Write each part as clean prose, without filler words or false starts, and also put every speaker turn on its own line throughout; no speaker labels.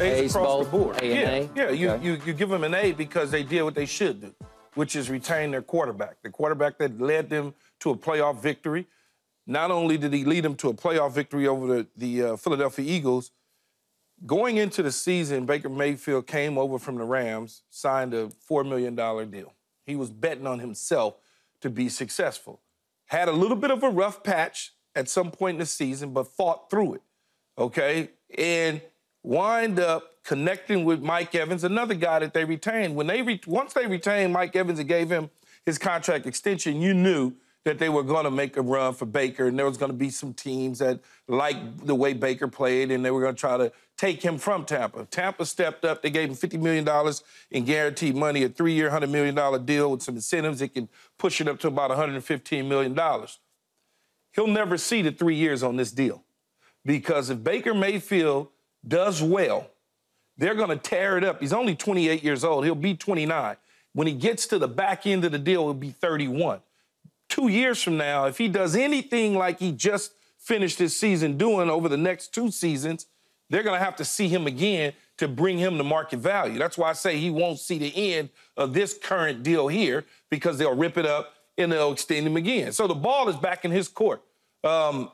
A's across
both,
the board.
A and
Yeah,
A?
yeah.
Okay.
You give them an A because they did what they should do, which is retain their quarterback. The quarterback that led them to a playoff victory. Not only did he lead them to a playoff victory over the Philadelphia Eagles, going into the season, Baker Mayfield came over from the Rams, signed a $4 million deal. He was betting on himself to be successful. Had a little bit of a rough patch at some point in the season, but fought through it, okay? And wind up connecting with Mike Evans, another guy that they retained. Once they retained Mike Evans and gave him his contract extension, you knew that they were going to make a run for Baker, and there was going to be some teams that liked the way Baker played, and they were going to try to take him from Tampa. Tampa stepped up. They gave him $50 million in guaranteed money, a 3-year, $100 million deal with some incentives that can push it up to about $115 million. He'll never see the 3 years on this deal because if Baker Mayfield does well, they're going to tear it up. He's only 28 years old. He'll be 29. When he gets to the back end of the deal, he'll be 31. 2 years from now, if he does anything like he just finished his season doing over the next 2 seasons, they're going to have to see him again to bring him to market value. That's why I say he won't see the end of this current deal here because they'll rip it up and they'll extend him again. So the ball is back in his court. I'm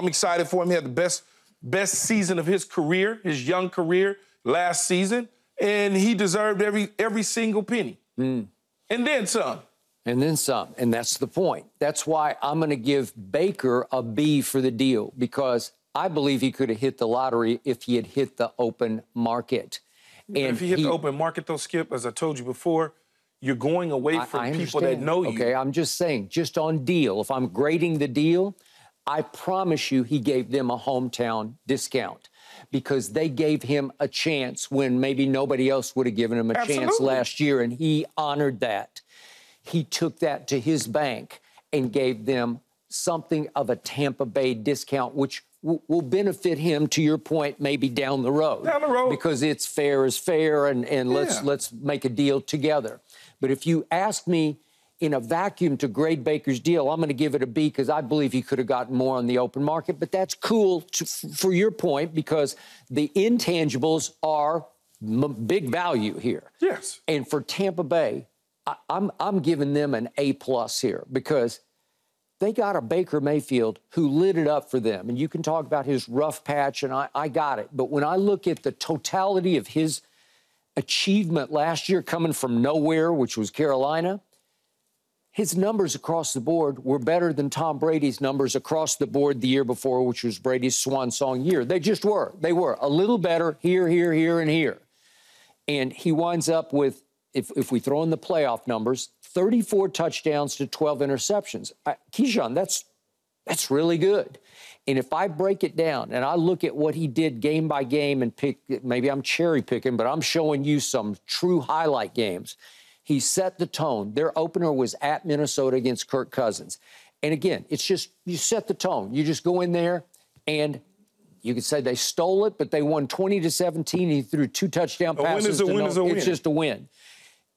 excited for him. He had the best season of his career, his young career, last season, and he deserved every single penny. And then some.
And then some, and that's the point. That's why I'm going to give Baker a B for the deal, because I believe he could have hit the lottery if he had hit the open market.
And if he hit the open market, though, Skip, as I told you before, you're going away from people that know you.
Okay, I'm just saying, just on deal, if I'm grading the deal, I promise you he gave them a hometown discount because they gave him a chance when maybe nobody else would have given him a chance last year, and he honored that. He took that to his bank and gave them something of a Tampa Bay discount, which will benefit him, to your point, maybe down the road.
Down the road.
Because it's fair is fair, and let's make a deal together. But if you ask me in a vacuum to grade Baker's deal, I'm going to give it a B because I believe he could have gotten more on the open market. But that's cool for your point because the intangibles are big value here.
Yes.
And for Tampa Bay, I'm giving them an A+ here because they got a Baker Mayfield who lit it up for them. And you can talk about his rough patch, and I got it. But when I look at the totality of his achievement last year coming from nowhere, which was Carolina, his numbers across the board were better than Tom Brady's numbers across the board the year before, which was Brady's swan song year. They just were. They were a little better here, and here. And he winds up with, if we throw in the playoff numbers, 34 touchdowns to 12 interceptions. Keyshawn, that's really good. And if I break it down and I look at what he did game by game and maybe I'm cherry picking, but I'm showing you some true highlight games. He set the tone. Their opener was at Minnesota against Kirk Cousins. And again, it's just, you set the tone. You just go in there and you could say they stole it, but they won 20-17. He threw 2 touchdown passes.
A win is a win.
It's just a win.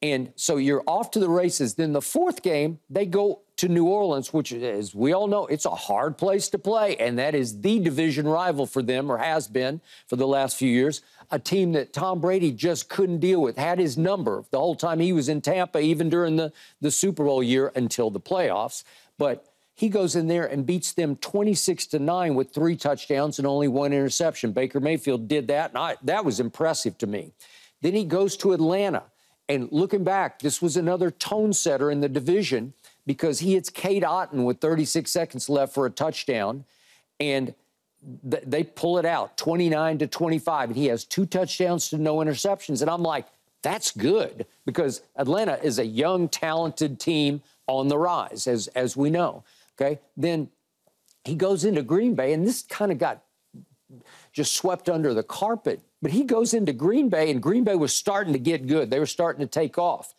And so you're off to the races. Then the fourth game, they go to New Orleans, which, as we all know, it's a hard place to play. And that is the division rival for them, or has been for the last few years. A team that Tom Brady just couldn't deal with, had his number the whole time he was in Tampa, even during the Super Bowl year until the playoffs. But he goes in there and beats them 26-9 with 3 touchdowns and only 1 interception. Baker Mayfield did that, and that was impressive to me. Then he goes to Atlanta. And looking back, this was another tone setter in the division because he hits Cade Otton with 36 seconds left for a touchdown, and they pull it out, 29-25, and he has 2 touchdowns to no interceptions. And I'm like, that's good because Atlanta is a young, talented team on the rise, as we know, okay? Then he goes into Green Bay, and this kind of got just swept under the carpet. But he goes into Green Bay, and Green Bay was starting to get good. They were starting to take off.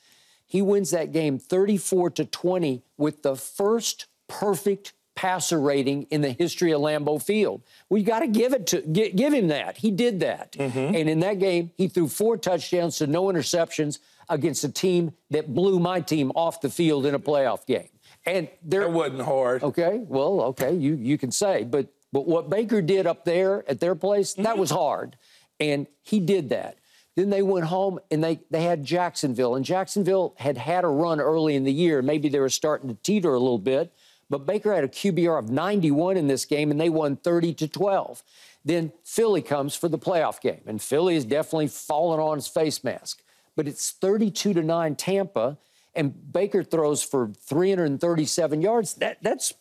He wins that game 34-20 with the first perfect passer rating in the history of Lambeau Field. Well, you got to give him that. He did that. And in that game, he threw 4 touchdowns to no interceptions against a team that blew my team off the field in a playoff game. And
that wasn't hard.
Okay, well, okay, you can say. But what Baker did up there at their place, that was hard. And he did that. Then they went home and they had Jacksonville. And Jacksonville had a run early in the year. Maybe they were starting to teeter a little bit. But Baker had a QBR of 91 in this game, and they won 30-12. Then Philly comes for the playoff game. And Philly has definitely fallen on his face mask. But it's 32-9 Tampa, and Baker throws for 337 yards. That's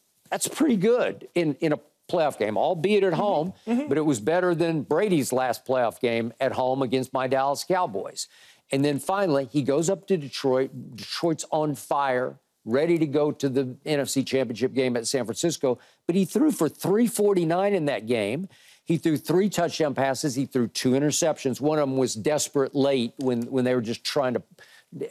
pretty good in a playoff game, albeit at home, but it was better than Brady's last playoff game at home against my Dallas Cowboys. And then finally, he goes up to Detroit. Detroit's on fire, ready to go to the NFC Championship game at San Francisco, but he threw for 349 in that game. He threw 3 touchdown passes. He threw 2 interceptions. One of them was desperate late when they were just trying to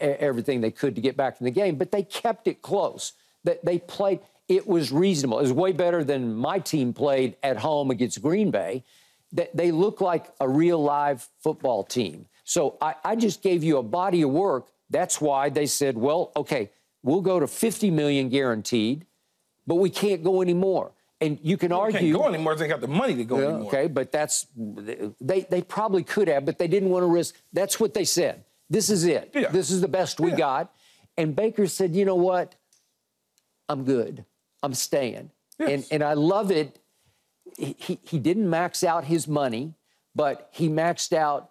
everything they could to get back in the game, but they kept it close. They played. It was reasonable. It was way better than my team played at home against Green Bay. They look like a real live football team. So I just gave you a body of work. That's why they said, well, okay, we'll go to $50 million guaranteed, but we can't go anymore. And you can argue.
Can't go anymore. They got the money to go anymore.
Okay, but they probably could have, but they didn't want to risk. That's what they said. This is it. Yeah. This is the best we got. And Baker said, you know what? I'm good. I'm staying. Yes. And I love it. He didn't max out his money, but he maxed out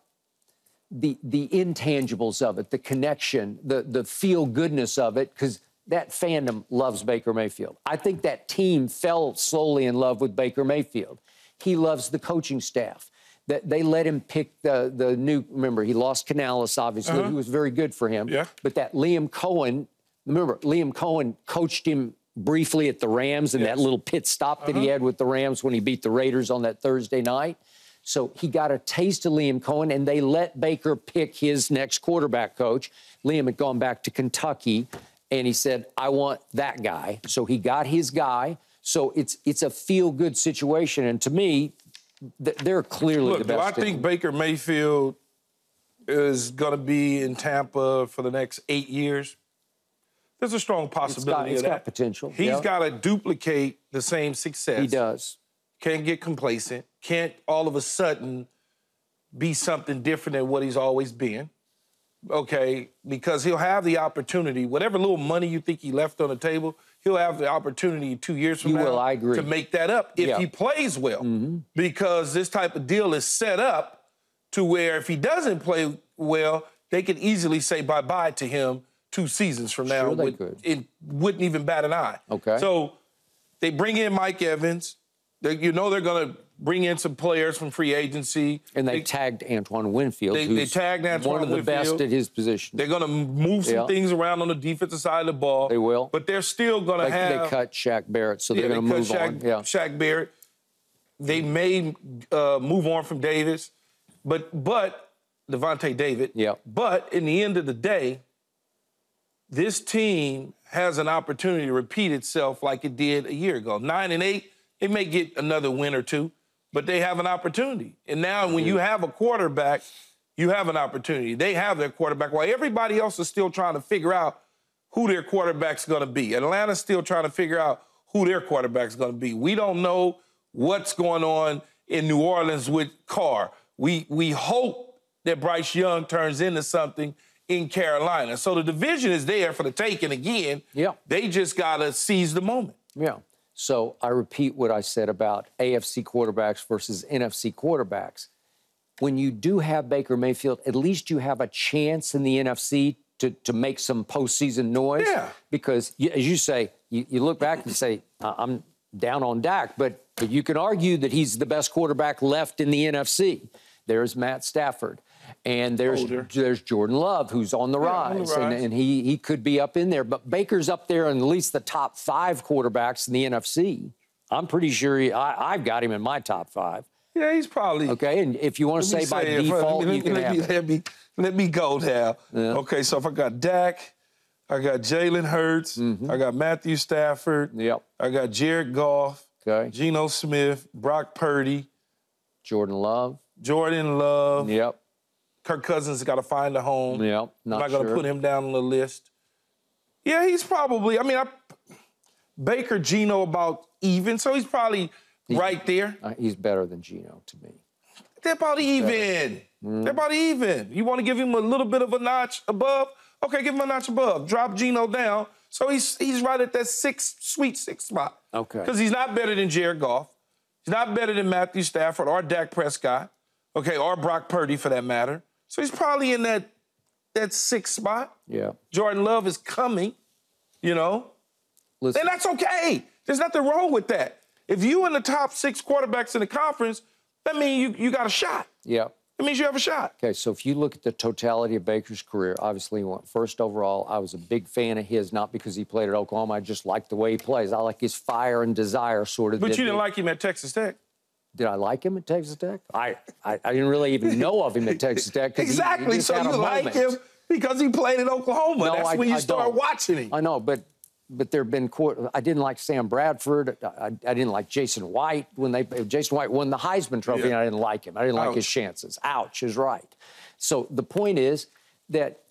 the intangibles of it, the connection, the feel-goodness of it, because that fandom loves Baker Mayfield. I think that team fell slowly in love with Baker Mayfield. He loves the coaching staff. That they let him pick the new, remember, he lost Canales, obviously, who was very good for him. Yeah. But that Liam Cohen, remember, Liam Cohen coached him briefly at the Rams in that little pit stop that he had with the Rams when he beat the Raiders on that Thursday night. So he got a taste of Liam Cohen, and they let Baker pick his next quarterback coach. Liam had gone back to Kentucky, and he said, I want that guy. So he got his guy. So it's a feel-good situation. And to me, they're clearly the best.
Do I think Baker Mayfield is going to be in Tampa for the next 8 years? There's a strong possibility
of that.
He's got
potential.
He's got to duplicate the same success.
He does.
Can't get complacent. Can't all of a sudden be something different than what he's always been. Okay? Because he'll have the opportunity, whatever little money you think he left on the table, he'll have the opportunity 2 years from now to make that up if he plays well. Because this type of deal is set up to where if he doesn't play well, they could easily say bye-bye to him 2 seasons from now. It wouldn't even bat an eye.
Okay.
So they bring in Mike Evans. They're going to bring in some players from free agency.
And they tagged Antoine Winfield,
they tagged Antoine
one of the best at his position.
They're going to move some things around on the defensive side of the ball.
They will.
But they're still going to have...
They cut Shaq Barrett, so they're going to move on.
Shaq Barrett. They may move on from Davis, but Devontae David.
Yeah.
But in the end of the day, this team has an opportunity to repeat itself like it did a year ago. 9-8, they may get another win or two, but they have an opportunity. And now when you have a quarterback, you have an opportunity. They have their quarterback, while everybody else is still trying to figure out who their quarterback's going to be. Atlanta's still trying to figure out who their quarterback's going to be. We don't know what's going on in New Orleans with Carr. We hope that Bryce Young turns into something in Carolina. So the division is there for the taking again.
Yeah.
They just got to seize the moment.
Yeah. So I repeat what I said about AFC quarterbacks versus NFC quarterbacks. When you do have Baker Mayfield, at least you have a chance in the NFC to make some postseason noise.
Yeah.
Because, as you say, you look back and say, I'm down on Dak, but you can argue that he's the best quarterback left in the NFC. There's Matt Stafford. And there's Jordan Love, who's on the rise. And he could be up in there. But Baker's up there in at least the top 5 quarterbacks in the NFC. I'm pretty sure I've got him in my top 5.
Yeah, he's probably...
Okay, and if you want to say by default, you can have
let me go now. Yeah. Okay, so if I got Dak, I got Jalen Hurts, I got Matthew Stafford, I got Jared Goff, Geno Smith, Brock Purdy.
Jordan Love.
Yep. Kirk Cousins has got to find a home.
Yep,
I'm not going to put him down on the list. Yeah, he's probably, Baker, Geno about even, so he's probably right there.
He's better than Geno to me.
they're about even. They're about even. You want to give him a little bit of a notch above? Okay, give him a notch above. Drop Geno down. So he's right at that sweet six spot.
Okay.
Because he's not better than Jared Goff. He's not better than Matthew Stafford or Dak Prescott. Okay, or Brock Purdy for that matter. So he's probably in that sixth spot.
Yeah.
Jordan Love is coming, you know.
Listen.
And that's okay. There's nothing wrong with that. If you in the top 6 quarterbacks in the conference, that means you got a shot.
Yeah.
It means you have a shot.
Okay, so if you look at the totality of Baker's career, obviously he went first overall. I was a big fan of his, not because he played at Oklahoma. I just like the way he plays. I like his fire and desire, sort of.
But you didn't like him at Texas Tech.
Did I like him at Texas Tech? I didn't really even know of him at Texas Tech.
Exactly.
He
so you like him because he played at Oklahoma.
No,
That's when you start watching him.
I know, but there have been I didn't like Sam Bradford. I didn't like Jason White when Jason White won the Heisman Trophy, and I didn't like him. I didn't like his chances. Ouch is right. So the point is that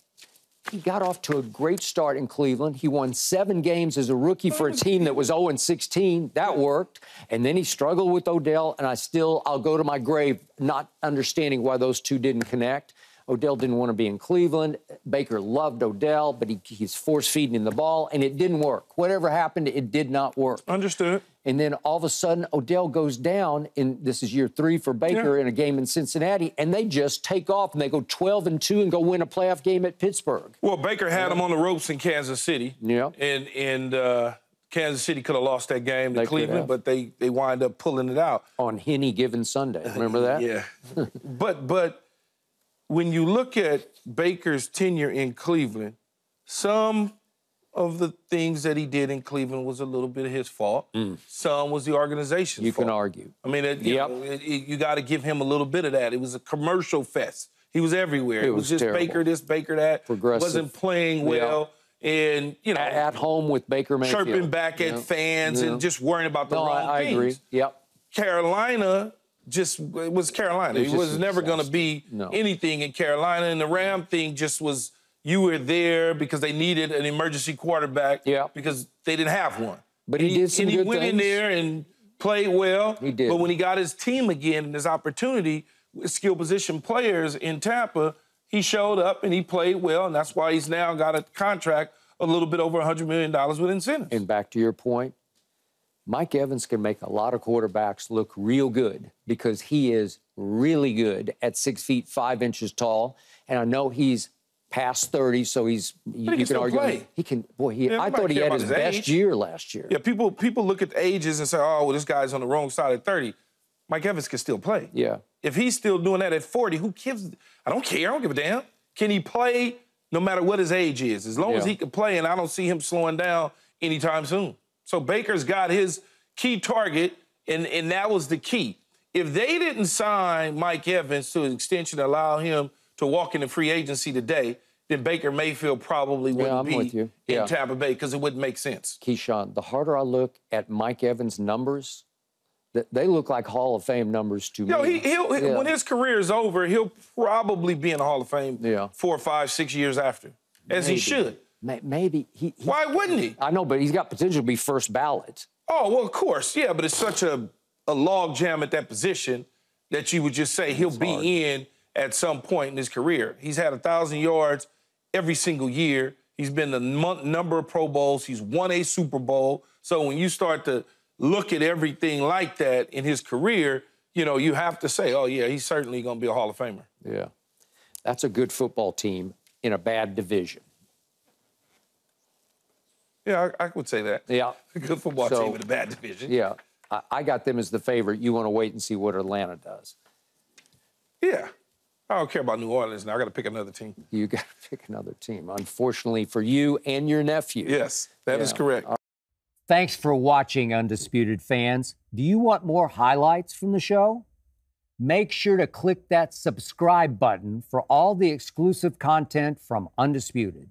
he got off to a great start in Cleveland. He won 7 games as a rookie for a team that was 0-16. That worked. And then he struggled with Odell, and I'll go to my grave not understanding why those two didn't connect. Odell didn't want to be in Cleveland. Baker loved Odell, but he's force-feeding him the ball, and it didn't work. Whatever happened, it did not work.
Understood.
And then all of a sudden, Odell goes down, this is year 3 for Baker in a game in Cincinnati, and they just take off, and they go 12-2 and go win a playoff game at Pittsburgh.
Well, Baker had him on the ropes in Kansas City.
Yeah.
And Kansas City could have lost that game to Cleveland, but they wind up pulling it out.
On any given Sunday. Remember that?
Yeah. But when you look at Baker's tenure in Cleveland, some of the things that he did in Cleveland was a little bit of his fault. Some was the organization's fault.
You can argue.
I mean, you got to give him a little bit of that. It was a commercial fest. He was everywhere. It was just terrible. Baker this, Baker that.
Progressive.
Wasn't playing well. And, you know.
At home with Baker Mayfield.
Chirping back at fans and just worrying about the wrong things.
I agree. Yep.
Carolina it was Carolina. He was never going to be anything in Carolina. And the Ram thing just was, you were there because they needed an emergency quarterback because they didn't have one.
But he did some good things.
And he went in there and played well.
He did.
But when he got his team again and his opportunity with skill position players in Tampa, he showed up and he played well, and that's why he's now got a contract a little bit over $100 million with incentives.
And back to your point, Mike Evans can make a lot of quarterbacks look real good because he is really good at 6 feet 5 inches tall. And I know he's past 30, so you can argue
play.
He can. Boy, I thought he had his best year last year.
Yeah, people look at the ages and say, "Oh, well, this guy's on the wrong side at 30." Mike Evans can still play.
Yeah.
If he's still doing that at 40, who gives? I don't care. I don't give a damn. Can he play no matter what his age is? As long as he can play, and I don't see him slowing down anytime soon. So Baker's got his key target, and that was the key. If they didn't sign Mike Evans to an extension to allow him to walk into free agency today, then Baker Mayfield probably wouldn't be in Tampa Bay because it wouldn't make sense.
Keyshawn, the harder I look at Mike Evans' numbers, they look like Hall of Fame numbers to me.
When his career is over, he'll probably be in the Hall of Fame 4, 5, 6 years after, as he should.
Maybe.
Why wouldn't he?
I know, but he's got potential to be first ballot.
Oh, well, of course, yeah, but it's such a log jam at that position that you would just say he'll be in at some point in his career. He's had 1,000 yards every single year. He's been the number of Pro Bowls. He's won a Super Bowl. So when you start to look at everything like that in his career, you know, you have to say, oh, yeah, he's certainly going to be a Hall of Famer.
Yeah. That's a good football team in a bad division.
Yeah, I would say that.
Yeah.
A good football team in a bad division.
Yeah. I got them as the favorite. You want to wait and see what Atlanta does.
Yeah. I don't care about New Orleans now. I got to pick another team.
You got to pick another team, unfortunately for you and your nephew.
Yes, that is correct.
Thanks for watching, Undisputed fans. Do you want more highlights from the show? Make sure to click that subscribe button for all the exclusive content from Undisputed.